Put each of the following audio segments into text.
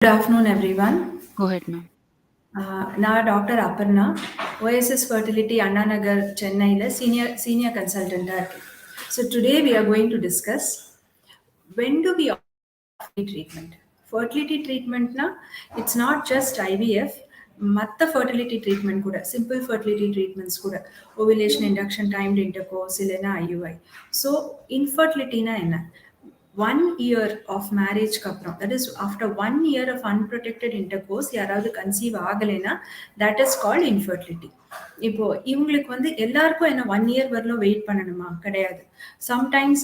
Good afternoon, everyone. Go ahead, ma'am. Now, Dr. Aparna, Oasis Fertility, Anna Nagar, Chennai, senior consultant. So today we are going to discuss when do we offer fertility treatment. Fertility treatment na it's not just IVF. மற்ற fertility treatment கூட simple fertility treatments கூட ovulation induction timed intercourse இல்லைன்னா IUI. So infertility na என்ன? 1 year of marriage அப்புறம் that is after 1 year of unprotected intercourse யாராவது conceive ஆகலைன்னா that is called infertility. இப்போ இவங்களுக்கு வந்து எல்லாருக்கும் என்ன 1 year வரலும் வெயிட் பண்ணணுமா? கிடையாது. சம்டைம்ஸ்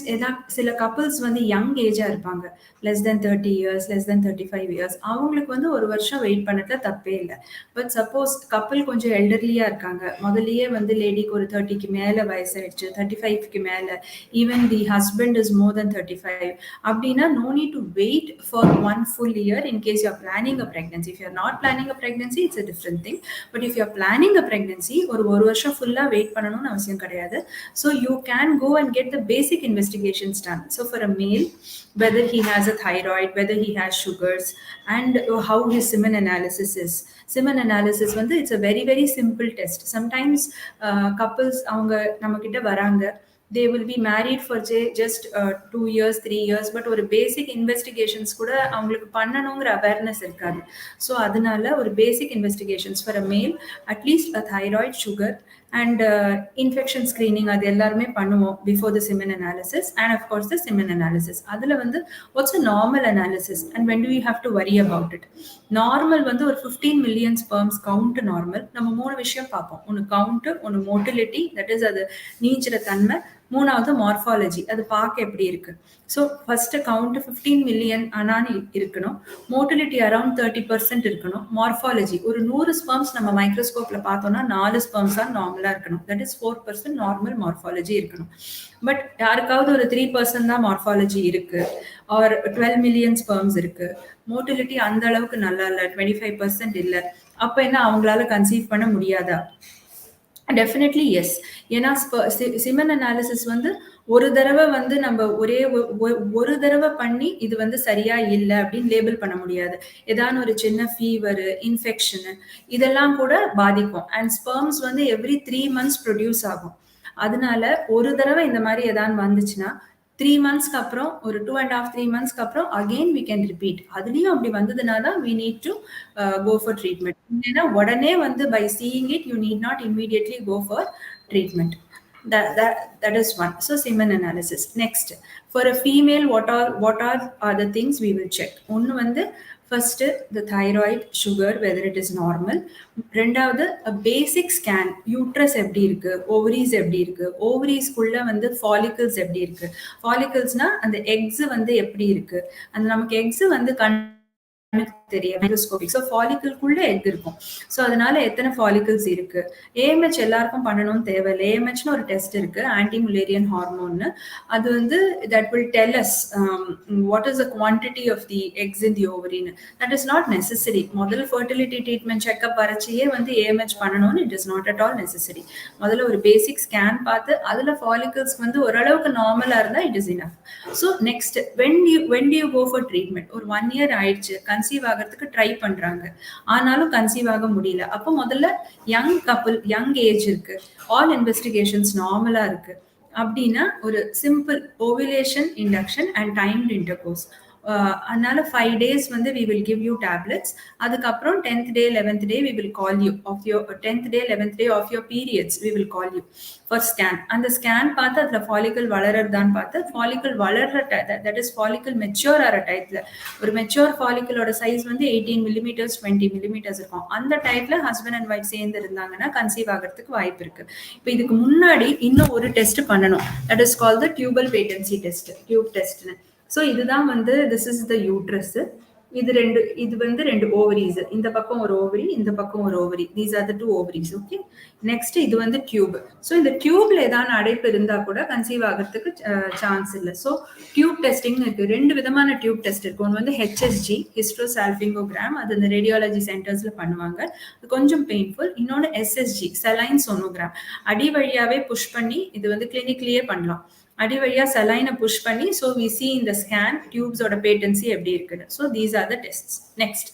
சில கப்புள்ஸ் வந்து யங் ஏஜா இருப்பாங்க, less than 30 years, less than 35 years. அவங்களுக்கு வந்து ஒரு வருஷம் வெயிட் பண்ணதுல தப்பே இல்லை. பட் சப்போஸ் கப்புள் கொஞ்சம் எல்டர்லியா இருக்காங்க, முதல்லயே வந்து லேடிக்கு ஒரு 30க்கு மேல வயசாயிடுச்சு, 35க்கு மேல, even the husband is more than 35, அப்படின்னா no need to wait for 1 full year in case you are planning a pregnancy. If you are not planning a pregnancy, it's a different thing. But if you are planning a pregnancy, ஒரு வருஷம் ஃபுல்லா wait பண்ணணும்னு அவசியம் கிடையாது. So you can go and get the basic investigations done. So for a male, whether he has a thyroid, whether he has sugars, and how his semen analysis is. Semen analysis வந்து it's a very very simple test. Sometimes couples அவங்க நம்ம கிட்ட வராங்க, they will be married for just 2 years 3 years, but ஒரு basic investigations கூட அவங்களுக்கு பண்ணணுங்கிற awareness இருக்காது. ஸோ அதனால ஒரு basic investigations for a male, at least a thyroid, sugar, and infection screening அது எல்லாருமே பண்ணுவோம் before the semen analysis, and of course the semen analysis. அதுல வந்து what's a normal analysis and when do you have to worry about it? Normal வந்து ஒரு 15 million sperms count normal. நம்ம 3 விஷயம் பார்ப்போம். ஒன்று கவுண்ட், ஒன்று மோட்டிலிட்டி, தட் இஸ் அது நீஞ்சிற தன்மை, மூணாவது மார்ஃபாலஜி, அது பார்க்க எப்படி இருக்கு. ஸோ ஃபர்ஸ்ட் கவுண்ட் 15 மில்லியன் ஆனான்னு இருக்கணும், மோட்டிலிட்டி அரௌண்ட் 30% இருக்கணும், மார்ஃபாலஜி ஒரு 100 ஸ்பெர்ம்ஸ் நம்ம மைக்ரோஸ்கோப்ல பார்த்தோம்னா 4 ஸ்பெர்ம்ஸ் தான் நார்மலா இருக்கணும், தட் இஸ் 4% நார்மல் மார்ஃபாலஜி இருக்கணும். பட் யாருக்காவது ஒரு 3% தான் மார்ஃபாலஜி இருக்கு, ஆர் 12 மில்லியன் ஸ்பெர்ம்ஸ் இருக்கு, மோட்டிலிட்டி அந்த அளவுக்கு நல்லா இல்லை, 25% இல்லை, அப்ப என்ன அவங்களால கன்சீவ் பண்ண முடியாதா? Definitely yes. ஏன்னா சிமன் அனாலிசிஸ் வந்து ஒரு தடவை வந்து நம்ம ஒரு தடவை பண்ணி இது வந்து சரியா இல்லை அப்படின்னு லேபிள் பண்ண முடியாது. ஏதாவது ஒரு சின்ன ஃபீவரு, இன்ஃபெக்ஷனு, இதெல்லாம் கூட பாதிக்கும். அண்ட் ஸ்பெர்ம்ஸ் வந்து எவ்ரி 3 months ப்ரொடியூஸ் ஆகும். அதனால ஒரு தடவை இந்த மாதிரி ஏதாவது வந்துச்சுன்னா 3 monthsக்கு அப்புறம், ஒரு 2.5 3 monthsக்கு அப்புறம் அகெயின் we can repeat. அதுலயும் அப்படி வந்ததுனால we need to go for treatment. ஏன்னா உடனே வந்து by seeing it you need not immediately go for treatment. That is one. So semen analysis. Next, for a female, what are the things we will check? ஒன்னு வந்து first the thyroid, sugar, whether it is normal. ரெண்டாவது a basic scan, uterus எப்படி இருக்கு, ovaries எப்படி இருக்கு, ovaries-குள்ள வந்து follicles எப்படி இருக்கு. follicles-னா அந்த eggs வந்து எப்படி இருக்கு, அந்த நமக்கு eggs வந்து தெரியும் மைக்ரோஸ்கோபிக். ஸோ ஃபாலிக்கல்குள்ள எக் இருக்கும். ஸோ அதனால எத்தனை ஃபாலிக்கல்ஸ் இருக்கு. ஏஎம்ஹெச் எல்லாருக்கும் பண்ணணும்னு தேவையில்லை. ஏஎம்ஹெச்னு ஒரு டெஸ்ட் இருக்கு, ஆன்டி முலேரியன் ஹார்மோன்னு. அது வந்து that will tell us what is the quantity of the X in the ஓவரின்னு. That is not necessary. முதல்ல ஃபர்டிலிட்டி ட்ரீட்மெண்ட் செக்அப் வரைச்சியே வந்து ஏஎம்ஹெச் பண்ணணும்னு it is not at all necessary. முதல்ல ஒரு பேசிக் ஸ்கேன் பார்த்து அதுல ஃபாலிக்கல்ஸ் வந்து ஓரளவுக்கு நார்மலா இருந்தா it is enough. So next when do you go for treatment? ஒரு 1 year ஆயிடுச்சு, கன்சீவ் ஆகிறதுக்கு ட்ரை பண்றாங்க, ஆனாலும் கன்சீவ் ஆக முடியல. அப்போ முதல்ல யங் கப்புள், யங் ஏஜ் இருக்கு, ஆல் இன்வெஸ்டிகேஷன்ஸ் நார்மலா இருக்கு அப்படின்னா ஒரு simple ovulation induction and timed intercourse. அதனால 5 days வந்து we will give you tablets. அதுக்கப்புறம் 10th day 11th day we will call you of your 10th day 11th day of your periods we will call you for scan. அந்த scan பார்த்து அதுல follicle வளர்றதான்னு பார்த்து, follicle வளர்ற that is follicle mature ஆகிற டைப்ல, ஒரு mature ஃபாலிக்கலோட size வந்து 18 millimeters 20 millimeters இருக்கும். அந்த டைப்ல ஹஸ்பண்ட் அண்ட் ஒய்ஃப் சேர்ந்து இருந்தாங்கன்னா கன்சீவ் ஆகிறதுக்கு வாய்ப்பு இருக்கு. இப்போ இதுக்கு முன்னாடி இன்னும் ஒரு டெஸ்ட் பண்ணணும், that is call the tubal patency test, tube டெஸ்ட்னு. ஸோ இதுதான் வந்து திஸ் இஸ் த யூட்ரஸ். இது வந்து 2 ஓவரிஸ், இந்த பக்கம் ஒரு ஓவரி, இந்த பக்கம் ஒரு ovary. These are the 2 ovaries. Okay, next இது வந்து டியூப். ஸோ இந்த டியூப்ல ஏதாவது அடைப்பு இருந்தா கூட கன்சீவ் ஆகிறதுக்கு சான்ஸ் இல்லை. ஸோ டியூப் டெஸ்டிங் இருக்கு. 2 விதமான டியூப் டெஸ்ட் இருக்கு. ஒன்று வந்து ஹெச்எஸ்ஜி, ஹிஸ்ட்ரோசால்பிங்கோகிராம், அது இந்த ரேடியாலஜி சென்டர்ஸ்ல பண்ணுவாங்க, அது கொஞ்சம் பெயின்ஃபுல். இன்னொன்று எஸ்எஸ்ஜி, செலைன் சோனோகிராம், அடி வழியாவே புஷ் பண்ணி இது வந்து கிளினிக்லயே பண்ணலாம். அடி வழியா சலைனை புஷ் பண்ணி, ஸோ வி சி இந்த ஸ்கேன் டியூப்ஸோட பேட்டன்சி எப்படி இருக்குன்னு. So these are the tests. Next,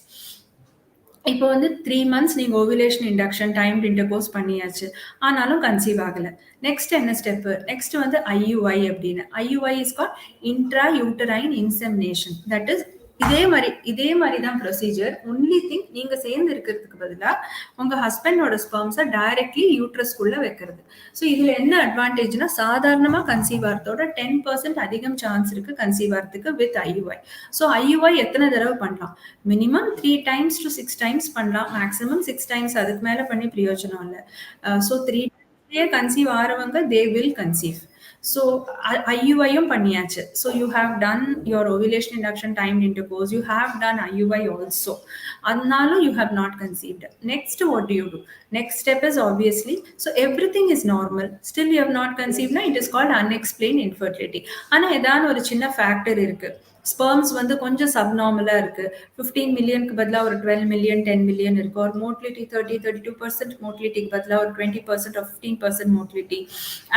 இப்போ வந்து 3 மந்த்ஸ் நீங்க ஓவுலேஷன் இண்டக்ஷன் டைம்டு இன்டர்கோர்ஸ் பண்ணியாச்சு. ஆனாலும் கன்சீவ் ஆகல. நெக்ஸ்ட் என்ன ஸ்டெப்பு? நெக்ஸ்ட் வந்து ஐயுஐ அப்படின்னு. IUI is called intra uterine insemination. That is இதே மாதிரி தான் ப்ரொசீஜர். ஒன்லி திங், நீங்க சேர்ந்து இருக்கிறதுக்கு பதிலா உங்க ஹஸ்பண்டோட ஸ்பெர்ம்ஸை டைரக்ட்லி யூட்ரஸ்குள்ள வைக்கிறது. ஸோ இதுல என்ன அட்வான்டேஜ்னா, சாதாரணமா கன்சீவ் ஆகிறதோட 10% அதிகம் சான்ஸ் இருக்கு கன்சீவ் ஆகிறதுக்கு வித் ஐயுஐ. ஸோ ஐயுஐ எத்தனை தடவை பண்ணலாம்? மினிமம் 3 times to 6 times பண்ணலாம். Maximum 6 times. அதுக்கு மேல பண்ணி பிரயோஜனம் இல்லை. ஸோ 3 times கன்சீவ் ஆறவங்க தே வில் கன்சீவ். ஸோ ஐயுஐயும் பண்ணியாச்சு. So you have done your ovulation induction timed intercourse, you have done IUI also. அதனாலும் you have not conceived. Next what do you do? Next step is obviously, so everything is normal, still you have not conceived, na, it is called unexplained infertility. ஆனா ஏதாவது ஒரு சின்ன factor இருக்கு. Sperms வந்து கொஞ்சம் சப்நார்மலா இருக்கு. 15 மில்லியனுக்கு பதிலா ஒரு 12 மில்லியன் 10 மில்லியன் இருக்கு. ஒரு மோட்டிலிட்டி 30-32% மோட்டிலிட்டிக்கு பதிலா ஒரு 20% or 15% motility.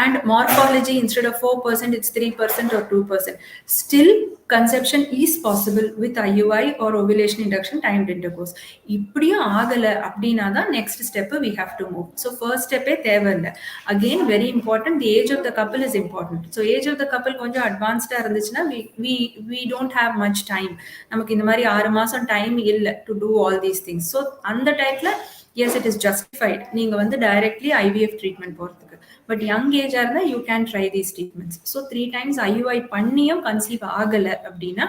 And morphology instead of 4% it's 3% or 2%. Still conception is possible with IUI or ovulation induction timed intercourse. இப்படியும் ஆகல அப்படின்னா தான் next step we have to move. So first step தேவையில்லை. Again very important, the age of the couple is important. So age of the couple கொஞ்சம் அட்வான்ஸ்டா இருந்துச்சுன்னா we don't have much time. நமக்கு இந்த மாதிரி 6 மாசம் டைம் இல்லை to do all these things. So அந்த டைம்ல yes it is justified நீங்க வந்து directly IVF ட்ரீட்மெண்ட் போறதுக்கு. பட் யங் ஏஜா இருந்தா you can try these treatments. So 3 times IUI பண்ணியும் கன்சீவ் ஆகலை அப்படின்னா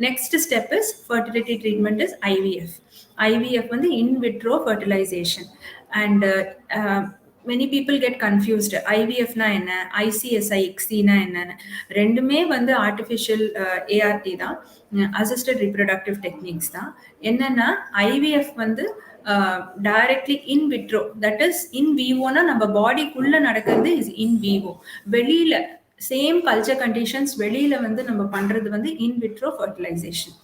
next step is fertility treatment is IVF. IVF வந்து in vitro fertilization. And many people get confused. ஐவிஎஃப்னா என்ன, ஐசிஎஸ்ஐ எக்ஸினா என்னன்னு. ரெண்டுமே வந்து ஆர்டிஃபிஷியல் ஏஆர்டி தான், அசிஸ்டட் ரீப்ரொடக்டிவ் டெக்னிக்ஸ் தான். என்னன்னா ஐவிஎஃப் வந்து directly in vitro, that is in விவோனா நம்ம பாடிக்குள்ள நடக்கிறது இஸ் இன் விவோ. வெளியில சேம் கல்ச்சர் கண்டிஷன்ஸ் வெளியில வந்து நம்ம பண்றது வந்து இன் விட்ரோ ஃபர்டிலைசேஷன்.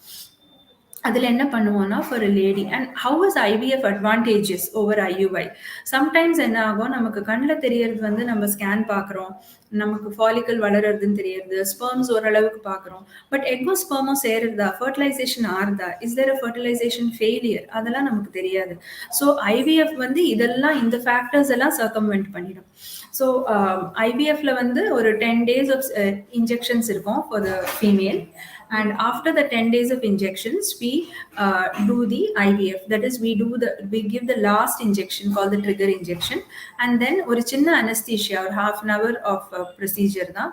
அதில் என்ன பண்ணுவோம்னா for a lady. And how is IVF advantages over IUI? Sometimes என்ன ஆகும், நமக்கு கண்ணில் தெரியறது வந்து நம்ம ஸ்கேன் பார்க்குறோம், நமக்கு ஃபாலிக்கல் வளர்றதுன்னு தெரியுது, ஸ்பெர்ம்ஸ் ஓரளவுக்கு பார்க்குறோம். பட் எக்கோ ஸ்பெர்மும் சேருதா, ஃபர்டிலைசேஷன் ஆறுதா, is there a fertilization failure, அதெல்லாம் நமக்கு தெரியாது. ஸோ ஐவிஎஃப் வந்து இதெல்லாம் இந்த ஃபேக்டர்ஸ் எல்லாம் சர்க்கம்வெண்ட் பண்ணிடும். ஸோ ஐவிஎஃப்ல வந்து ஒரு 10 days of injections இருக்கும் for the female. And after the 10 days of injections, we do the IVF. That is, we give the last injection called the trigger injection, and then ஒரு சின்ன anesthesia or half an hour of procedure தான்.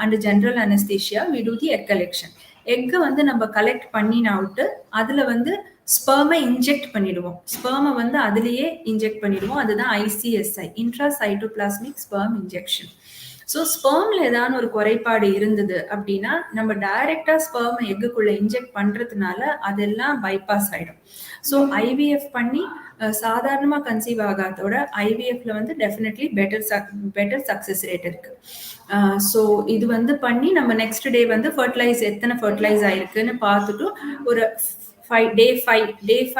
Under general anesthesia, we do the egg collection. எக்கை வந்து நம்ம collect பண்ணினாவிட்டு அதில் வந்து ஸ்பெர்மை inject பண்ணிடுவோம். ஸ்பெர்மை வந்து அதுலேயே இன்ஜெக்ட் பண்ணிடுவோம். அதுதான் ICSI, intracytoplasmic sperm injection. So ஸ்பெர்ம்ல ஏதாவது ஒரு குறைபாடு இருந்தது அப்படின்னா நம்ம டைரக்டா ஸ்பெர்ம் எக்குக்குள்ள இன்ஜெக்ட் பண்றதுனால அதெல்லாம் பைபாஸ் ஆயிடும். ஸோ ஐவிஎஃப் பண்ணி சாதாரணமா கன்சீவ் ஆகாதோட ஐவிஎஃப்ல வந்து டெஃபினெட்லி பெட்டர் சக்சஸ் ரேட் இருக்கு. ஸோ இது வந்து பண்ணி நம்ம நெக்ஸ்ட் டே வந்து எத்தனை ஃபர்டிலைஸ் ஆயிருக்குன்னு பார்த்துட்டு ஒரு day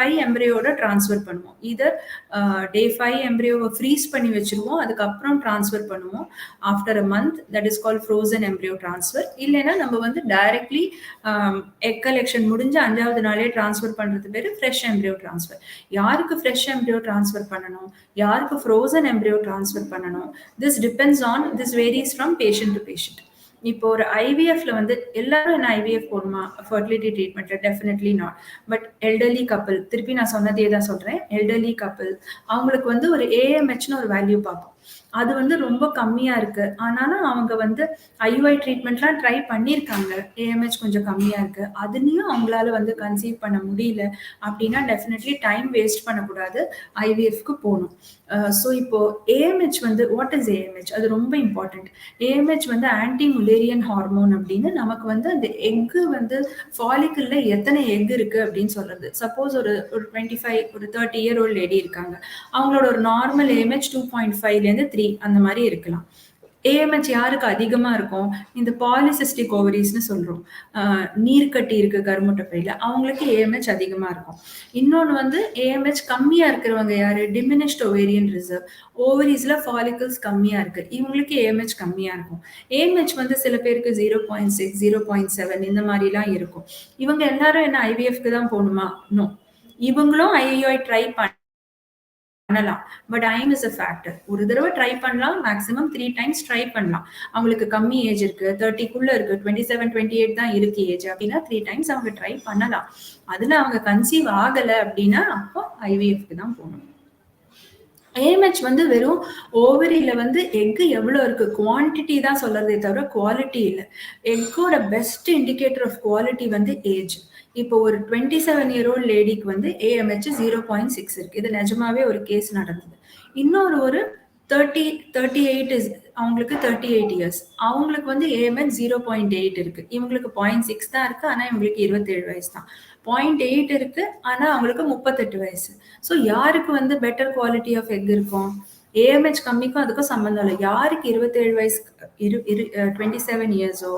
5 எம்ப்ரியோட டிரான்ஸ்ஃபர் பண்ணுவோம். இதர் day 5 எம்ப்ரியோவை ஃப்ரீஸ் பண்ணி வச்சிருவோம், அதுக்கப்புறம் டிரான்ஸ்ஃபர் பண்ணுவோம் after a month. That is called frozen embryo transfer. இல்லைன்னா நம்ம வந்து டைரக்ட்லி எக் கலெக்ஷன் முடிஞ்சு 5வது நாளே டிரான்ஸ்ஃபர் பண்றது பேரு ஃப்ரெஷ் எம்ப்ரியோ டிரான்ஸ்ஃபர். யாருக்கு ஃப்ரெஷ் எம்ப்ரியோ டிரான்ஸ்ஃபர் பண்ணணும், யாருக்கு ஃப்ரோசன் எம்ப்ரியோ டிரான்ஸ்ஃபர் பண்ணணும், this varies from patient to patient. இப்போ ஒரு ஐவிஎஃப்ல வந்து எல்லாரும் என்ன ஐவிஎஃப் போடுமா ஃபர்டிலிட்டி ட்ரீட்மெண்ட்ல? Definitely not. But elderly couple, திருப்பி நான் சொன்னதே தான் சொல்றேன், எல்டர்லி கப்பிள் அவங்களுக்கு வந்து ஒரு ஏஎம்ஹெச்னு ஒரு வேல்யூ பார்ப்போம். அது வந்து ரொம்ப கம்மியா இருக்கு, ஆனாலும் அவங்க வந்து ஐயுஐ ட்ரீட்மெண்ட்லாம் ட்ரை பண்ணியிருக்காங்க, ஏஎம்ஹெச் கொஞ்சம் கம்மியா இருக்கு, அதுலயும் அவங்களால வந்து கன்சீவ் பண்ண முடியல அப்படின்னா டெஃபினெட்லி டைம் வேஸ்ட் பண்ணக்கூடாது, ஐவிஎஃப்க்கு போகணும். ஸோ இப்போ ஏஎம்ஹெச் வந்து வாட் இஸ் ஏஎம்ஹெச்? அது ரொம்ப இம்பார்ட்டன்ட். ஏஎம்ஹெச் வந்து ஆன்டி முலேரியன் ஹார்மோன் அப்படின்னு நமக்கு வந்து அந்த எக்கு வந்து ஃபாலிக்கல்ல எத்தனை எக் இருக்கு அப்படின்னு சொல்றது. சப்போஸ் ஒரு 25 ஒரு 30 year old லேடி இருக்காங்க, அவங்களோட ஒரு நார்மல் ஏஎம்ஹெச் 2.5 3 அந்த மாதிரி இருக்கலாம். ஏஎம்ஹெச் யாருக்கு அதிகமா இருக்கும்? இந்த பாலிசிஸ்டிக் ஓவரீஸ்ன்னு சொல்றோம். நீர்க்கட்டி இருக்கு கருமுட்டப்பையில. அவங்களுக்கு ஏஎம்ஹெச் அதிகமா இருக்கும். இன்னொன்னு வந்து ஏஎம்ஹெச் கம்மியா இருக்கிறவங்க யாரு? Diminished ovarian reserve. ஓவரீஸ்ல ஃபாலிகல்ஸ் கம்மியா இருக்கு. இவங்களுக்கு ஏஎம்ஹெச் கம்மியா இருக்கும். ஏஎம்ஹெச் வந்து சில பேருக்கு 0.6, 0.7 இந்த மாரிலாம் இருக்கும். இவங்க எல்லாரும் என்ன ஐவிஎஃப்க்கு தான் போணுமா? நோ. இவங்களும் ஐயுஐ ட்ரை பண்ணலாம். But time is a factor. ஒரு தடவை ட்ரை பண்ணலாம். மேக்ஸிமம் 3 டைம்ஸ் ட்ரை பண்ணலாம். அவங்களுக்கு கம்மி ஏஜ் இருக்கு. 30க்குள்ள இருக்கு. 27, 28 தான் இருக்கு ஏஜ் அப்படின்னா 3 டைம்ஸ் அவங்க ட்ரை பண்ணலாம். அதுல அவங்க கன்சீவ் ஆகல அப்படின்னா அப்போ ஐவிஎஃப்க்கு தான் போகணும். ஏஎம்ஹெச் வந்து வெறும் ஓவரியில வந்து எக் எவ்வளோ இருக்கு குவான்டிட்டி தான் சொல்றதே தவிர குவாலிட்டி இல்லை. எக்கோட பெஸ்ட் இண்டிகேட்டர் ஆஃப் குவாலிட்டி வந்து ஏஜ். இப்போ ஒரு 27-year-old லேடிக்கு வந்து ஏஎம்ஹெச் 0.6 இருக்கு. இது நிஜமாவே ஒரு கேஸ் நடந்தது. இன்னொரு ஒரு 38 இஸ் அவங்களுக்கு 38 இயர்ஸ். அவங்களுக்கு வந்து ஏஎம்ஹெச் 0.8 இருக்கு. இவங்களுக்கு 0.6 தான் இருக்கு. ஆனா இவங்களுக்கு 27 வயசு தான். 0.8 இருக்கு. ஆனா அவங்களுக்கு 38 வயசு. ஸோ யாருக்கு வந்து பெட்டர் குவாலிட்டி ஆஃப் எக் இருக்கும்? ஏஎம்ஹெச் கம்மிக்கும் அதுக்கும் சம்மந்தம் இல்லை. யாருக்கு 27 வயசு 27 இயர்ஸோ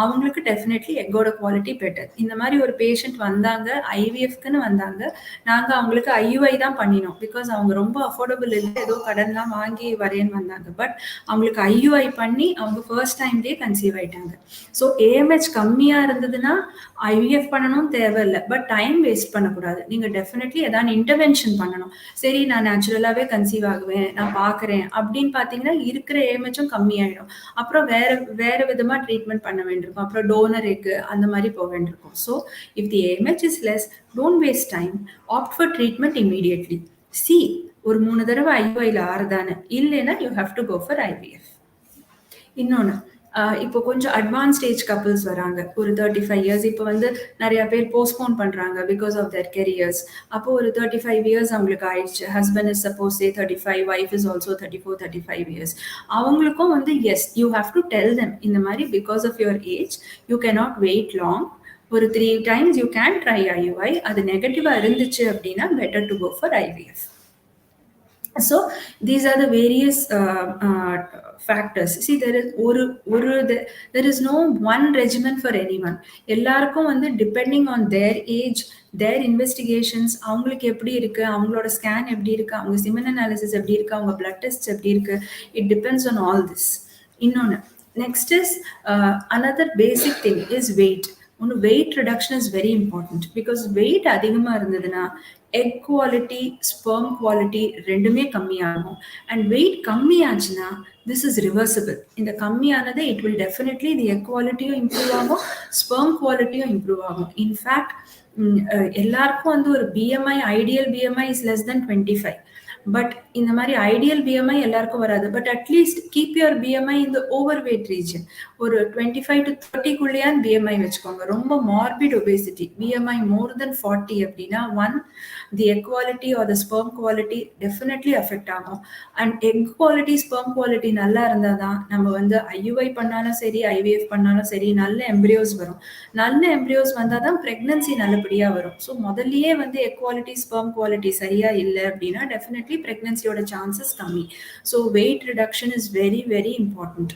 அவங்களுக்கு டெஃபினெட்லி எக்கோட குவாலிட்டி பெட்டர். இந்த மாதிரி ஒரு பேஷண்ட் வந்தாங்க, ஐவிஎஃப்க்குன்னு வந்தாங்க. நாங்கள் அவங்களுக்கு ஐயுஐ தான் பண்ணினோம். பிகாஸ் அவங்க ரொம்ப அஃபோர்டபுள் இல்லை, ஏதோ கடன்லாம் வாங்கி வரேன்னு வந்தாங்க. பட் அவங்களுக்கு ஐயுஐ பண்ணி அவங்க ஃபர்ஸ்ட் டைம்லேயே கன்சீவ் ஆயிட்டாங்க. ஸோ ஏஎம்ஹெச் கம்மியாக இருந்ததுன்னா ஐவிஎஃப் பண்ணணும் தேவையில்லை. பட் டைம் வேஸ்ட் பண்ணக்கூடாது. நீங்கள் டெஃபினெட்லி ஏதாவது இன்டர்வென்ஷன் பண்ணணும். சரி நான் நேச்சுரலாகவே கன்சீவ் ஆகுவேன், நான் பார்க்குறேன் அப்படின்னு பார்த்தீங்கன்னா இருக்கிற ஏஎம்ஹெச்சும் கம்மியாயிடும். அப்புறம் வேற வேற விதமாக ட்ரீட்மெண்ட் பண்ண வேண்டியிருக்கும். அப்புறம் டோனர் எக்கு அந்த மாதிரி போக வேண்டியிருக்கும். So if the AMH is less, don't waste time, opt for treatment immediately. சி ஒரு 3 தடவை ஐயுஐல ஆறுதானே, இல்லைன்னா you have to go for IVF. இன்னொன்று, இப்போ கொஞ்சம் அட்வான்ஸ் ஸ்டேஜ் கப்புள்ஸ் வராங்க, ஒரு 35 இயர்ஸ். இப்போ வந்து நிறைய பேர் போஸ்ட்போன் பண்ணுறாங்க பிகாஸ் ஆஃப் தேர் கெரியர்ஸ். அப்போ ஒரு 35 இயர்ஸ் அவங்களுக்கு ஆயிடுச்சு. Husband is suppose 35, wife is also 34, 35 years. அவங்களுக்கும் வந்து yes, you have to tell them இந்த மாதிரி because of your age you cannot wait long. ஒரு 3 times you can try IUI. அது நெகட்டிவாக இருந்துச்சு அப்படின்னா better to go for IVF. So these are the various factors. See, there is no one regimen for anyone. எல்லாருக்கும் வந்து depending on their age, their investigations, அவங்களுக்கு எப்படி இருக்கு, அவங்களோட ஸ்கேன் எப்படி இருக்கு, அவங்க சிமென் அனாலிசிஸ் எப்படி இருக்கு, அவங்க பிளட் டெஸ்ட் எப்படி இருக்கு, it depends on all this. இன்னொன்று, next is another basic thing is weight. ஒன்று, weight reduction is very important. Because weight அதிகமாக இருந்ததுன்னா எக் குவாலிட்டி, ஸ்பெர்ம் குவாலிட்டி ரெண்டுமே கம்மியாகும். அண்ட் வெயிட் கம்மியாச்சுன்னா திஸ் இஸ் ரிவர்சிபிள். இந்த கம்மியானது it will definitely the egg குவாலிட்டியும் இம்ப்ரூவ் ஆகும், ஸ்பெர்ம் குவாலிட்டியும் இம்ப்ரூவ் ஆகும். இன்ஃபேக்ட் எல்லாருக்கும் வந்து ஒரு BMI, ideal BMI is less than 25. பட் இந்த மாதிரி ஐடியல் பிஎம்ஐ எல்லாருக்கும் வராது. But at least keep your BMI இந்த ஓவர் வெயிட் ரீஜன். ஒரு 25 to 30க்குள்ளேயான் பிஎம்ஐ வச்சுக்கோங்க. ரொம்ப மார்பிட் ஒபேசிட்டி, பிஎம்ஐ மோர் தென் 40 அப்படின்னா the egg quality or the sperm quality definitely affect ஆகும். And egg quality, sperm quality நல்லா இருந்தால் தான் நம்ம வந்து ஐயுஐ பண்ணாலும் சரி, ஐவிஎஃப் பண்ணாலும் சரி, நல்ல எம்ப்ரியோஸ் வரும். நல்ல எம்ப்ரியோஸ் வந்தால் தான் ப்ரெக்னன்சி நல்லபடியாக வரும். ஸோ முதல்லயே வந்து எக் குவாலிட்டி, ஸ்பெர்ம் குவாலிட்டி சரியா இல்லை அப்படின்னா டெஃபினெட்லி ப்ரெக்னன்சியோட சான்சஸ் கம்மி. So wait reduction is very very important.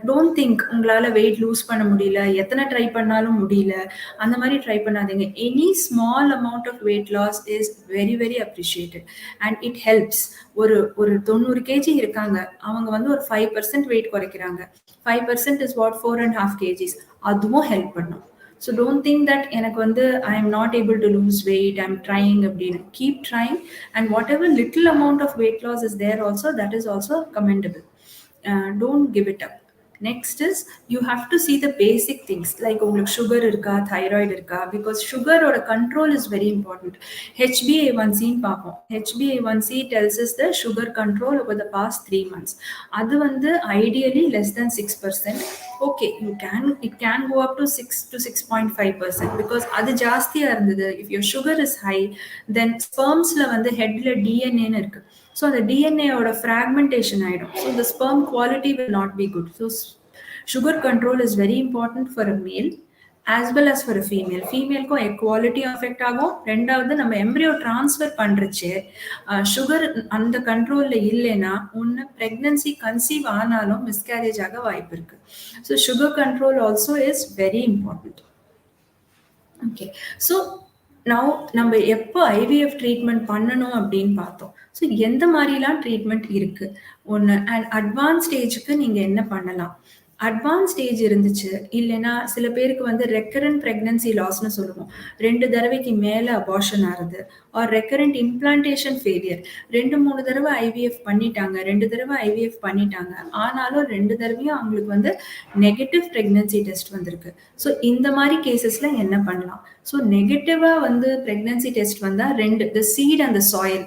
Don't think உங்களால் வெயிட் லூஸ் பண்ண முடியல, எத்தனை ட்ரை பண்ணாலும் முடியல, அந்த மாதிரி ட்ரை பண்ணாதீங்க. Any small amount of weight loss is very very appreciated and it helps. ஒரு 90 kg இருக்காங்க, அவங்க வந்து ஒரு 5% வெயிட் குறைக்கிறாங்க. 5% இஸ் வாட் 4.5 kgs. அதுவும் ஹெல்ப் பண்ணும். So don't think that எனக்கு வந்து I am not able to lose weight, I am trying அப்படின்னு. Keep trying, and whatever little amount of weight loss is there also, that is also commendable. Don't give it up. Next is you have to see the basic things like உங்களுக்கு sugar இருக்கா, thyroid இருக்கா, because சுகரோட control is very important. HbA1c பார்ப்போம். HbA1c tells us the sugar control over the past 3 months. அது வந்து ideally less than 6%. Okay, it can go up to 6 to 6.5% because அது ஜாஸ்தியா இருந்தது. If your sugar is high, then spermsல வந்து headல DNA இருக்கு. So the DNA ஓட fragmentation ஆயிடும். So the sperm quality will not be good. So sugar control is very important for a male. as well as for a female. ஃபீமேலுக்கும் egg quality affect ஆகும். ரெண்டாவது நம்ம embryo transfer பண்றச்சு sugar அந்த கண்ட்ரோல்ல இல்லைன்னா ஒன்று பிரெக்னன்சி கன்சீவ் ஆனாலும் மிஸ்கேரேஜ் ஆக வாய்ப்பு இருக்கு. So sugar control also is very important. Okay, so now நம்ம எப்போ ஐவிஎஃப் ட்ரீட்மெண்ட் பண்ணணும் அப்படின்னு பார்த்தோம். ஸோ எந்த மாதிரிலாம் ட்ரீட்மெண்ட் இருக்கு ஒன்று, அண்ட் அட்வான்ஸ் ஸ்டேஜுக்கு நீங்கள் என்ன பண்ணலாம். அட்வான்ஸ் ஸ்டேஜ் இருந்துச்சு இல்லைன்னா சில பேருக்கு வந்து ரெக்கரண்ட் ப்ரெக்னன்சி லாஸ்னு சொல்லுவோம். 2 தடவைக்கு மேலே அபார்ஷன் ஆகுது, ஆர் ரெக்கரண்ட் இம்ப்ளான்டேஷன் ஃபெயிலியர். 2-3 தடவை ஐவிஎஃப் பண்ணிட்டாங்க, 2 தடவை ஐவிஎஃப் பண்ணிட்டாங்க, ஆனாலும் 2 தடவையும் அவங்களுக்கு வந்து நெகட்டிவ் ப்ரெக்னன்சி டெஸ்ட் வந்திருக்கு. ஸோ இந்த மாதிரி கேசஸ்ல என்ன பண்ணலாம். ஸோ நெகட்டிவா வந்து ப்ரெக்னன்சி டெஸ்ட் வந்தா 2, த சீட் அண்ட் த சாயில்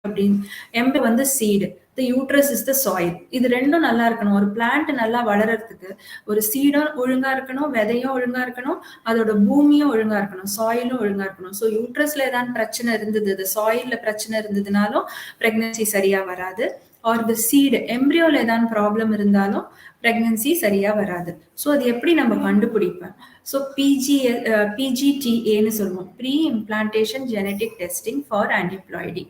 அப்படின்னு. எம்பை வந்து seed, the uterus is the soil. இது ரெண்டும் நல்லா இருக்கணும். ஒரு பிளான்ட் நல்லா வளர்றதுக்கு ஒரு சீடும் ஒழுங்கா இருக்கணும், விதையும் ஒழுங்கா இருக்கணும், அதோட பூமியும் ஒழுங்கா இருக்கணும், சாயிலும் ஒழுங்கா இருக்கணும். ஸோ யூட்ரஸ்ல ஏதாவது பிரச்சனை இருந்தது, சாயில்ல பிரச்சனை இருந்ததுனாலும் பிரெக்னன்சி சரியா வராது. ஆர் த சீடு எம்ப்ரியோல ஏதாவது ப்ராப்ளம் இருந்தாலும் பிரெக்னன்சி சரியா வராது. ஸோ அது எப்படி நம்ம கண்டுபிடிப்போம். ஸோ பிஜிடிஏன்னு சொல்லுவோம், pre implantation genetic testing for aneuploidy.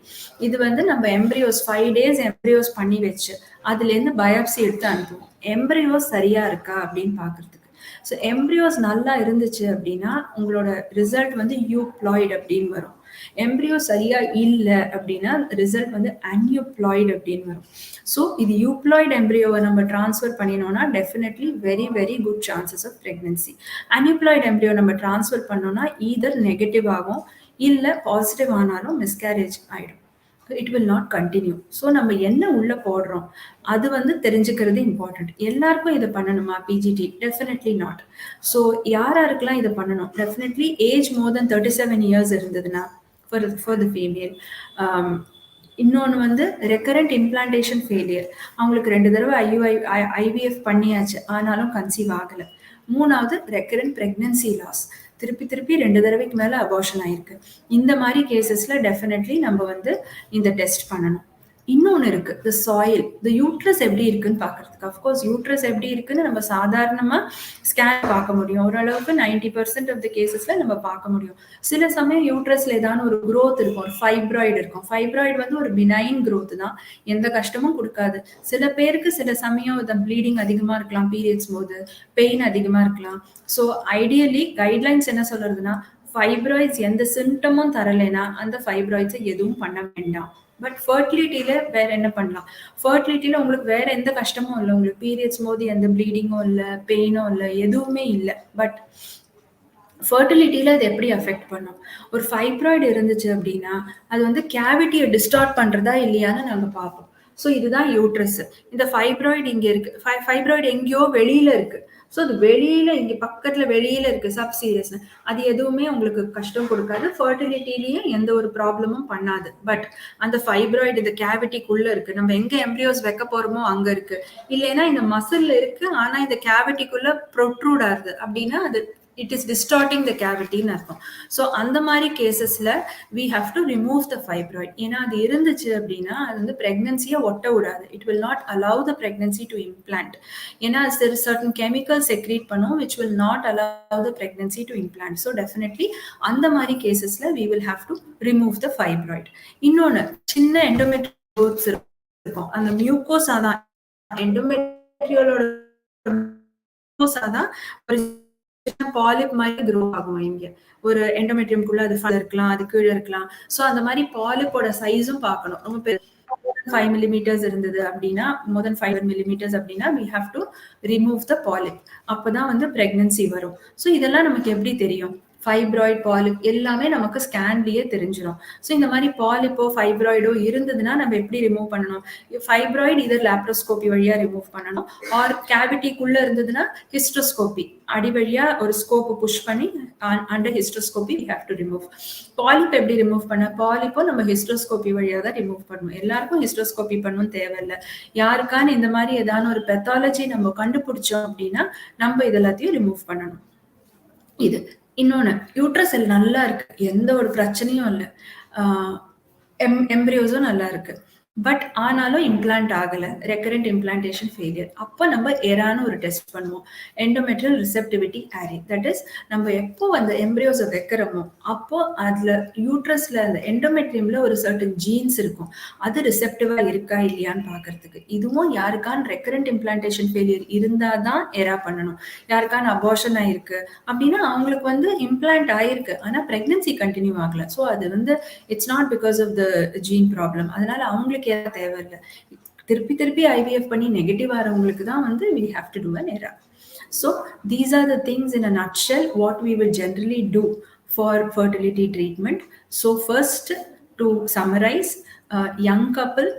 இது வந்து நம்ம எம்ப்ரியோஸ் 5 days எம்ப்ரியோஸ் பண்ணி வச்சு அதுலேருந்து பயாப்சி எடுத்து அனுப்புவோம், எம்ப்ரியோஸ் சரியா இருக்கா அப்படின்னு பார்க்கறதுக்கு. ஸோ எம்ப்ரியோஸ் நல்லா இருந்துச்சு அப்படின்னா உங்களோட ரிசல்ட் வந்து யூப்ளாய்டு அப்படின்னு வரும். எம்ப்ரியோ சரியா இல்லை அப்படின்னா ரிசல்ட் வந்து அன்யூப்ளாய்டு அப்படின்னு வரும். ஸோ இது யூப்ளாய்டு எம்ப்ரியோவை நம்ம டிரான்ஸ்ஃபர் பண்ணினோம்னா definitely very very good chances of pregnancy. Aneuploid embryo நம்ம டிரான்ஸ்ஃபர் பண்ணோம்னா ஈதர் நெகட்டிவ் ஆகும், இல்லை பாசிட்டிவ் ஆனாலும் மிஸ்கேரேஜ் ஆயிடும். It will not continue. So நம்ம என்ன உள்ள போடுறோம் அது வந்து தெரிஞ்சுக்கிறது இம்பார்ட்டன்ட். எல்லாருக்கும் இதை பண்ணணுமா பிஜிடி? Definitely not. ஸோ யாருக்கெல்லாம் இதை பண்ணணும்? டெஃபினெட்லி ஏஜ் மோர் தென் 37 years இருந்ததுன்னா ஃபார் த ஃபீமேல். இன்னொன்று வந்து ரெக்கரண்ட் இம்ப்ளான்டேஷன் ஃபெயிலியர், அவங்களுக்கு 2 தடவை ஐவிஎஃப் பண்ணியாச்சு ஆனாலும் கன்சீவ் ஆகலை. 3வது ரெக்கரண்ட் பிரெக்னன்சி லாஸ், திருப்பி 2 தடவைக்கு மேலே அபார்ஷன் ஆயிருக்கு. இந்த மாதிரி கேசஸ்ல டெஃபினெட்லி நம்ம வந்து இந்த டெஸ்ட் பண்ணணும். இன்னொன்று இருக்கு, த சாயில், த யூட்ரஸ் எப்படி இருக்குன்னு பார்க்கறதுக்கு. அஃப்கோர்ஸ் யூட்ரஸ் எப்படி இருக்குன்னு நம்ம சாதாரணமாக ஸ்கேன் பார்க்க முடியும். ஓரளவுக்கு 90% ஆஃப் த கேசஸ்ல நம்ம பார்க்க முடியும். சில சமயம் யூட்ரஸ்ல ஏதாவது ஒரு growth இருக்கும், ஒரு ஃபைப்ராய்டு இருக்கும். ஃபைப்ராய்டு வந்து ஒரு பினைன் growth தான், எந்த கஷ்டமும் கொடுக்காது. சில பேருக்கு சில சமயம் ப்ளீடிங் அதிகமாக இருக்கலாம், பீரியட்ஸ் போது பெயின் அதிகமாக இருக்கலாம். ஸோ ஐடியலி கைட்லைன்ஸ் என்ன சொல்றதுன்னா, ஃபைப்ராய்ட்ஸ் எந்த சிம்டமும் தரலைன்னா அந்த ஃபைப்ராய்ட்ஸை எதுவும் பண்ண வேண்டாம். பட் ஃபர்டிலிட்டியில வேற என்ன பண்ணலாம்? ஃபர்டிலிட்டியில உங்களுக்கு வேற எந்த கஷ்டமும் இல்லை, உங்களுக்கு பீரியட்ஸ் போது எந்த ப்ளீடிங்கும் இல்லை, பெயினும் இல்லை, எதுவுமே இல்லை. பட் ஃபர்டிலிட்டியில அது எப்படி அஃபெக்ட் பண்ணும்? ஒரு ஃபைப்ராய்டு இருந்துச்சு அப்படின்னா அது வந்து கேவிட்டியை டிஸ்டார்ட் பண்றதா இல்லையான்னு நாங்கள் பார்ப்போம். ஸோ இதுதான் யூட்ரஸ். இந்த ஃபைப்ராய்டு இங்கே இருக்கு, ஃபைப்ராய்டு எங்கேயோ வெளியில இருக்கு. ஸோ அது வெளியில இங்கே பக்கத்துல வெளியில இருக்கு, சப் சீரியஸ்னு. அது எதுவுமே உங்களுக்கு கஷ்டம் கொடுக்காது, ஃபர்டிலிட்டிலையும் எந்த ஒரு ப்ராப்ளமும் பண்ணாது. பட் அந்த ஃபைப்ராய்டு இந்த கேவிட்டிக்குள்ள இருக்கு, நம்ம எங்க எம்ப்ரியோஸ் வைக்க போறோமோ அங்க இருக்கு. இல்லைன்னா இந்த மசில்ல இருக்கு ஆனா இந்த கேவிட்டிக்குள்ள ப்ரொட்ரூட் ஆகுது அப்படின்னா அது it is distorting the cavity ன்னு அர்த்தம். ஸோ அந்த மாதிரி கேசஸ்ல we have to remove the fibroid. ஏன்னா அது இருந்துச்சு அப்படின்னா அது வந்து பிரெக்னன்சியை ஒட்ட விடாது. it will not allow the pregnancy to implant. ஏன்னா certain chemicals secrete பண்ணும் which will not allow the pregnancy to implant. So definitely அந்த மாதிரி கேசஸ்ல we will have to remove the fibroid. இன்னொன்று, சின்ன endometriosis இருக்கும், அந்த மியூக்கோசா தான் எண்டோமெட்ரியோலோட மியூக்கோசா தான் ஒரு பாலிப் மாதிரி க்ரோ ஆகும். இங்க ஒரு எண்டோமெட்ரியம்குள்ள அது இருக்கலாம், அது கீழே இருக்கலாம். சோ அந்த மாதிரி பாலிப்போட சைஸும் பார்க்கணும். ரொம்ப 5 millimeters இருந்தது அப்படின்னா, more than 5 millimeters அப்படின்னா we have to remove the polyp. அப்பதான் வந்து பிரெக்னன்சி வரும். ஸோ இதெல்லாம் நமக்கு எப்படி தெரியும்? ஃபைப்ராய்டு, பாலிப் எல்லாமே நமக்கு ஸ்கேன்லயே தெரிஞ்சிடும். ஸோ இந்த மாதிரி பாலிப்போ ஃபைப்ராய்டோ இருந்ததுன்னா நம்ம எப்படி ரிமூவ் பண்ணணும்? ஃபைப்ராய்டு இதர் லேப்ரோஸ்கோபி வழியா ரிமூவ் பண்ணணும், ஆர் கேவிட்டிக்குள்ள இருந்ததுன்னா ஹிஸ்டோஸ்கோபி அடி வழியா ஒரு ஸ்கோப் புஷ் பண்ணி under hysteroscopy we have to remove. Polyp எப்படி ரிமூவ் பண்ண? பாலிப்போ நம்ம ஹிஸ்டோஸ்கோபி வழியா தான் ரிமூவ் பண்ணணும். எல்லாருக்கும் ஹிஸ்டோஸ்கோபி பண்ணணும் தேவையில்லை. யாருக்கான இந்த மாதிரி ஏதாவது ஒரு பெத்தாலஜி நம்ம கண்டுபிடிச்சோம் அப்படின்னா நம்ம இது எல்லாத்தையும் ரிமூவ் பண்ணணும். இது இன்னொன்னு, யூட்ரஸ் நல்லா இருக்கு, எந்த ஒரு பிரச்சனையும் இல்லை, எம்ப்ரியோஸும் நல்லா இருக்கு. பட் ஆனாலும் இம்ப்ளான்ட் ஆகலை, ரெக்கரண்ட் இம்ப்ளான்டேஷன் ஃபெயிலியர். அப்போ நம்ம எரான்னு ஒரு டெஸ்ட் பண்ணுவோம், endometrial receptivity array. That is நம்ம எப்போ அந்த எம்ப்ரியோஸை வைக்கிறோமோ அப்போ அதில் யூட்ரஸில் அந்த எண்டோமெட்ரியமில் ஒரு சர்டன் ஜீன்ஸ் இருக்கும், அது ரிசெப்டிவாக இருக்கா இல்லையான்னு பார்க்கறதுக்கு. இதுவும் யாருக்கான ரெக்கரண்ட் இம்ப்ளான்டேஷன் ஃபெயிலியர் இருந்தால் தான் எரா பண்ணணும். யாருக்கான அபார்ஷன் ஆயிருக்கு அப்படின்னா அவங்களுக்கு வந்து இம்ப்ளான்ட் ஆயிருக்கு ஆனால் ப்ரெக்னன்சி கண்டினியூ ஆகலை. ஸோ அது வந்து it's not because of the gene problem. அதனால அவங்களுக்கு தேவையில்லை. திருப்பி திருப்பி ஐவிஎஃப் பண்ணி நெகட்டிவ் ஆகிறவங்களுக்கு தான் வந்து we have to do an ERA. So these are the things in a nutshell what we will generally do for fertility treatment. So first, to summarize, young couple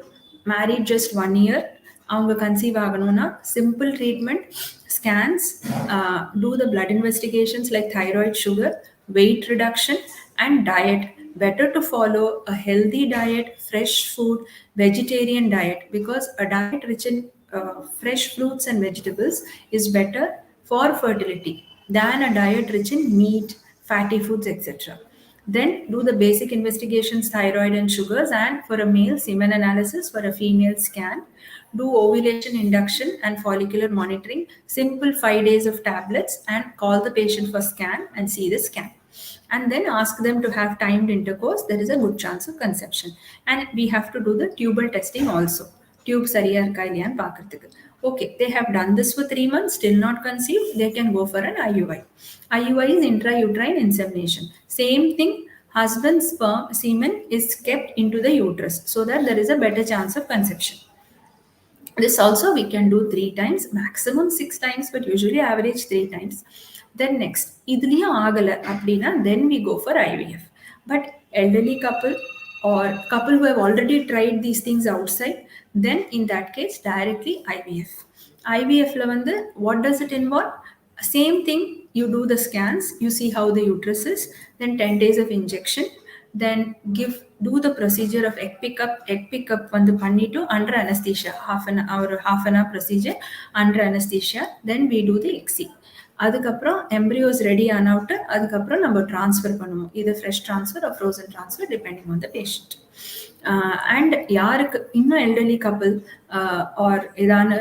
married just 1 year, அவங்க conceive ஆகணும்னா simple treatment, scans, do the blood investigations like thyroid, sugar, weight reduction and diet. Better to follow a healthy diet, fresh food, vegetarian diet, because a diet rich in fresh fruits and vegetables is better for fertility than a diet rich in meat, fatty foods, etc. Then do the basic investigations, thyroid and sugars, and for a male semen analysis, for a female scan. Do ovulation induction and follicular monitoring, simple 5 days of tablets, and call the patient for scan and see the scan. And then ask them to have timed intercourse. There is a good chance of conception. And we have to do the tubal testing also. Tube சரியா இருக்கா இல்லையான்னு பார்க்கறதுக்கு. Okay, they have done this for 3 months, still not conceived, they can go for an IUI. IUI is intrauterine insemination. Same thing, husband's sperm semen is kept into the uterus so that there is a better chance of conception. This also we can do 3 times, maximum 6 times, but usually average 3 times. Then next, idliya agala appadina, then we go for IVF. But elderly couple or couple who have already tried these things outside, then in that case directly IVF. IVF la vandu what does it involve? Same thing, you do the scans, you see how the uterus is, then 10 days of injection, then do the procedure of egg pickup வந்து பண்ணிட்டு under anesthesia, half an hour procedure under anesthesia. Then we do the XC. அதுக்கப்புறம் embryos ready ஆனவுட்டு அதுக்கப்புறம் நம்ம transfer பண்ணுவோம், இது fresh transfer R frozen transfer depending on the patient. And யாருக்கு இன்னும் elderly couple R ஏதான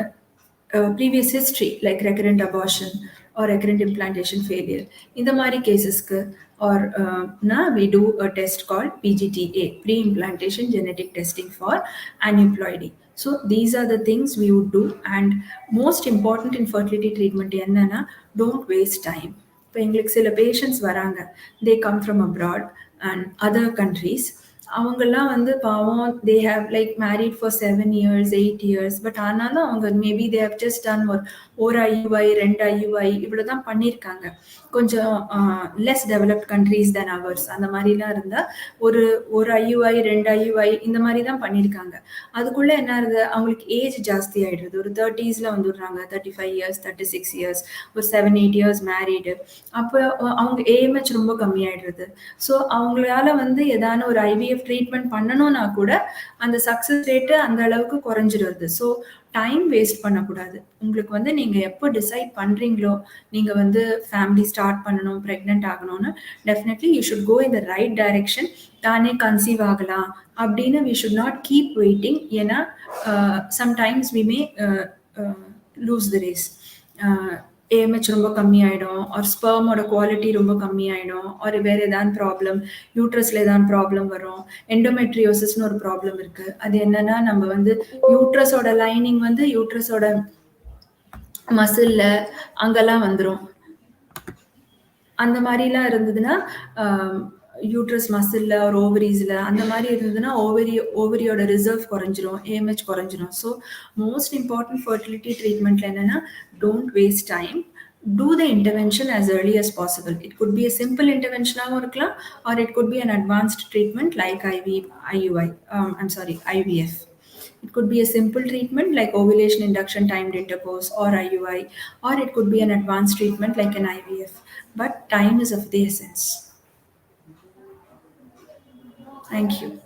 previous history like recurrent abortion or recurrent implantation failure, in the mari cases or we do a test called PGTA, pre-implantation genetic testing for aneuploidy. So these are the things we would do. And most important in fertility treatment enna, don't waste time. இப்போ எங்களுக்கு சில patients வராங்க, they come from abroad and other countries. அவங்கெல்லாம் வந்து பாவம், they have like married for 7 years 8 years, but ஆனாலும் அவங்க maybe they have just done ஒரு ஐயுஐ 2 ஐயுஐ இவ்வளோதான் பண்ணியிருக்காங்க. கொஞ்சம் less developed countries than ours அந்த மாதிரிலாம் இருந்தால் ஒரு ஒரு ஐயுஐ 2 ஐயுஐ இந்த மாதிரி தான் பண்ணியிருக்காங்க. அதுக்குள்ளே என்ன ஆகுது, அவங்களுக்கு ஏஜ் ஜாஸ்தி ஆகிடுறது, ஒரு 30s வந்துடுறாங்க, 35 years 36 years, ஒரு 7 8 years மேரிடு. அப்போ அவங்க ஏஎம்ஹெச் ரொம்ப கம்மியாயிடுறது. ஸோ அவங்களால வந்து ஏதான ஒரு ஐவிஎஃப் ட்ரீட்மெண்ட் பண்ணணும்னா கூட அந்த சக்ஸஸ் ரேட்டு அந்த அளவுக்கு குறைஞ்சிடுறது. ஸோ டைம் வேஸ்ட் பண்ணக்கூடாது. உங்களுக்கு வந்து நீங்கள் எப்போ டிசைட் பண்ணுறீங்களோ நீங்கள் வந்து ஃபேமிலி ஸ்டார்ட் பண்ணணும், ப்ரெக்னென்ட் ஆகணும்னு, definitely you should go in the right direction. தானே கன்சீவ் ஆகலாம் அப்படின்னு we should not keep waiting. ஏன்னா sometimes we may lose the race. AMH ரொம்ப கம்மியாயிடும், ஒரு ஸ்பெர்மோட குவாலிட்டி ரொம்ப கம்மியாயிடும், ஒரு வேறு ஏதாவது ப்ராப்ளம், யூட்ரஸில் ஏதாவது ப்ராப்ளம் வரும். எண்டோமெட்ரியோசிஸ்னு ஒரு ப்ராப்ளம் இருக்குது. அது என்னன்னா, நம்ம வந்து யூட்ரஸோட லைனிங் வந்து யூட்ரஸோட மசில்ல அங்கெல்லாம் வந்துடும். அந்த மாதிரிலாம் இருந்ததுன்னா யூட்ரஸ் மசில்ல ஒரு ஓவரிஸில் அந்த மாதிரி இருந்ததுன்னா ஓவரியோட ரிசர்வ் குறைஞ்சிரும், ஏஎம்ஹெச் குறைஞ்சிரும். ஸோ மோஸ்ட் இம்பார்ட்டன்ட் ஃபர்டிலிட்டி ட்ரீட்மெண்ட்டில் என்னென்னா, don't waste time, do the intervention as early as possible. It could be a simple intervention or it could be an advanced treatment like IVF. It could be a simple treatment like ovulation induction, timed intercourse, or IUI, or it could be an advanced treatment like an IVF. But time is of the essence. Thank you.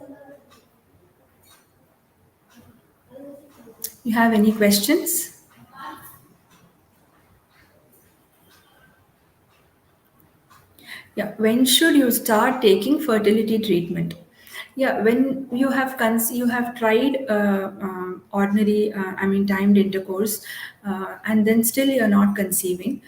You have any questions? Yeah, when should you start taking fertility treatment? Yeah, when you have tried ordinary, I mean timed intercourse, and then still you're not conceiving,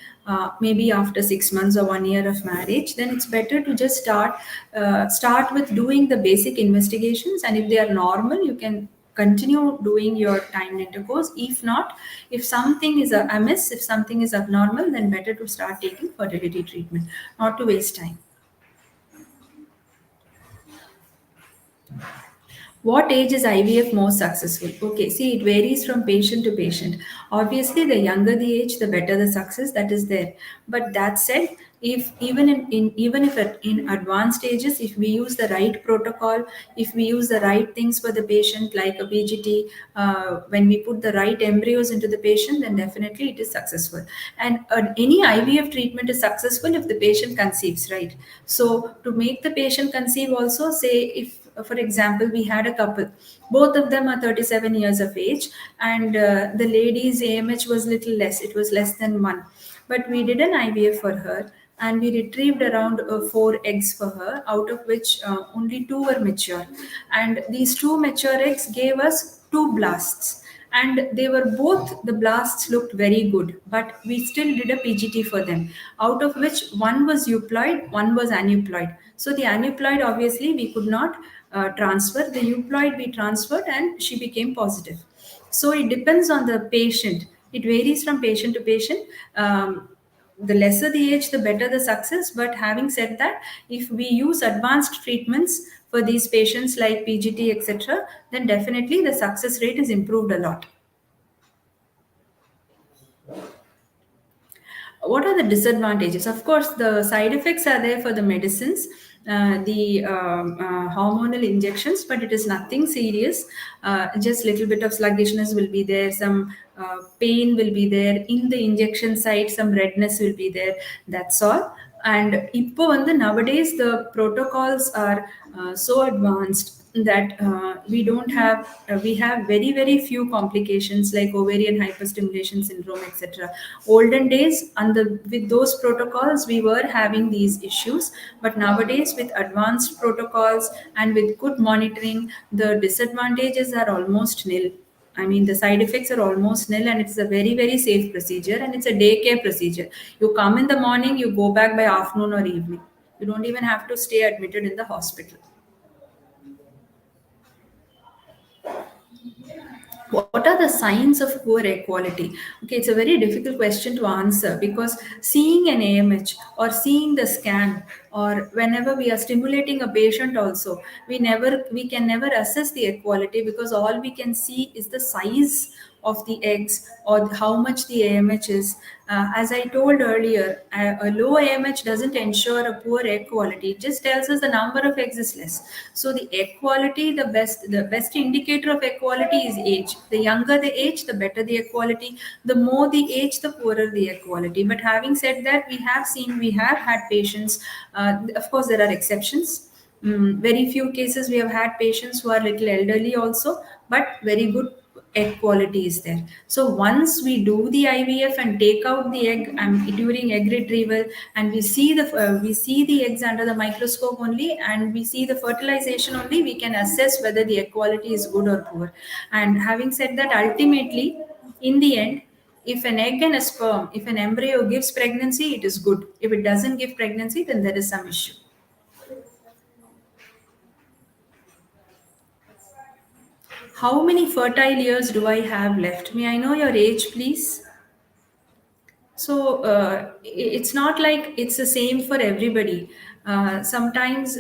maybe after 6 months or 1 year of marriage, then it's better to just start with doing the basic investigations, and if they are normal, you can continue doing your timed intercourse. If not, if something is amiss, if something is abnormal, then better to start taking fertility treatment, not to waste time. What age is IVF most successful? Okay, see, it varies from patient to patient. Obviously, the younger the age, the better the success that is there. But that said, if even if in advanced stages, if we use the right protocol, if we use the right things for the patient, like a PGT, when we put the right embryos into the patient, then definitely it is successful. And any IVF treatment is successful if the patient conceives, right? So to make the patient conceive, also say if for example, we had a couple, both of them are 37 years of age, and the lady's AMH was little less, it was less than 1, but we did an IVF for her, and we retrieved around 4 eggs for her, out of which only 2 were mature, and these 2 mature eggs gave us 2 blasts, and they were both, the blasts looked very good, but we still did a PGT for them, out of which one was euploid, one was aneuploid. So the aneuploid, obviously we could not transfer, the euploid we transferred, and she became positive. So it depends on the patient, it varies from patient to patient. The lesser the age, the better the success. But having said that, if we use advanced treatments for these patients like PGT, etc., then definitely the success rate is improved a lot. What are the disadvantages? Of course, the side effects are there for the medicines, the hormonal injections, but it is nothing serious. Just little bit of sluggishness will be there, some pain will be there in the injection site, some redness will be there, that's all. And இப்போ வந்து nowadays the protocols are so advanced that we don't have we have very very few complications like ovarian hyperstimulation syndrome, etc. Olden days, and with those protocols we were having these issues, but nowadays with advanced protocols and with good monitoring, the disadvantages are almost nil. I mean, the side effects are almost nil, and it's a very, very safe procedure, and it's a daycare procedure. You come in the morning, you go back by afternoon or evening. You don't even have to stay admitted in the hospital. What are the signs of poor air quality? Okay, it's a very difficult question to answer, because seeing an AMH or seeing the scan, or whenever we are stimulating a patient also, we can never assess the air quality, because all we can see is the size of the eggs or how much the AMH is. As I told earlier, a low AMH doesn't ensure a poor egg quality. It just tells us the number of eggs is less. So the egg quality, the best indicator of egg quality is age. The younger the age, the better the egg quality. The more the age, the poorer the egg quality. But having said that, we have had patients. Of course, there are exceptions. Very few cases we have had patients who are little elderly also, but very good egg quality is there. So once we do the IVF and take out the egg during egg retrieval, and we see the eggs under the microscope only, and we see the fertilization only, we can assess whether the egg quality is good or poor. And having said that, ultimately, in the end, if an egg and a sperm, if an embryo gives pregnancy, it is good. If it doesn't give pregnancy, then there is some issue. How many fertile years do I have left? May I know your age, please? So it's not like it's the same for everybody. Sometimes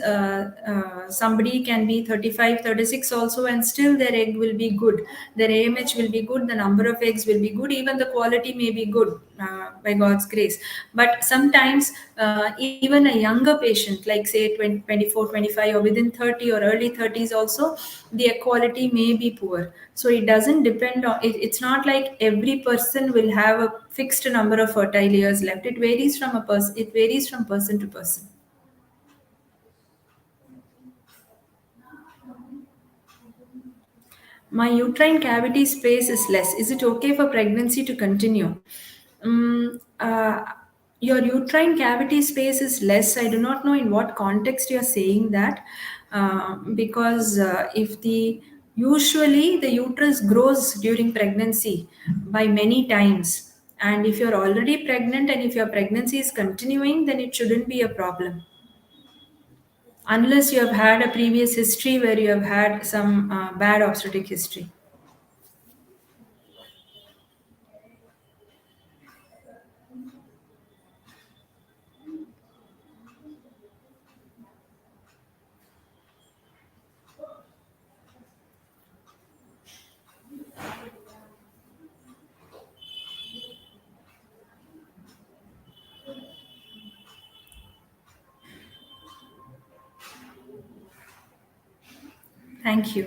somebody can be 35, 36 also, and still their egg will be good. Their AMH will be good, the number of eggs will be good, even the quality may be good by God's grace. But sometimes even a younger patient, like say 20, 24, 25, or within 30 or early 30s also, the quality may be poor. So it doesn't depend on it, it's not like every person will have a fixed number of fertile years left. It varies from a person, it varies from person to person. My uterine cavity space is less. Is it okay for pregnancy to continue? Um, uh, your uterine cavity space is less. I do not know in what context you are saying that. because if the usually the uterus grows during pregnancy by many times, and if you're already pregnant and if your pregnancy is continuing, then it shouldn't be a problem unless you have had a previous history where you have had some bad obstetric history. Thank you.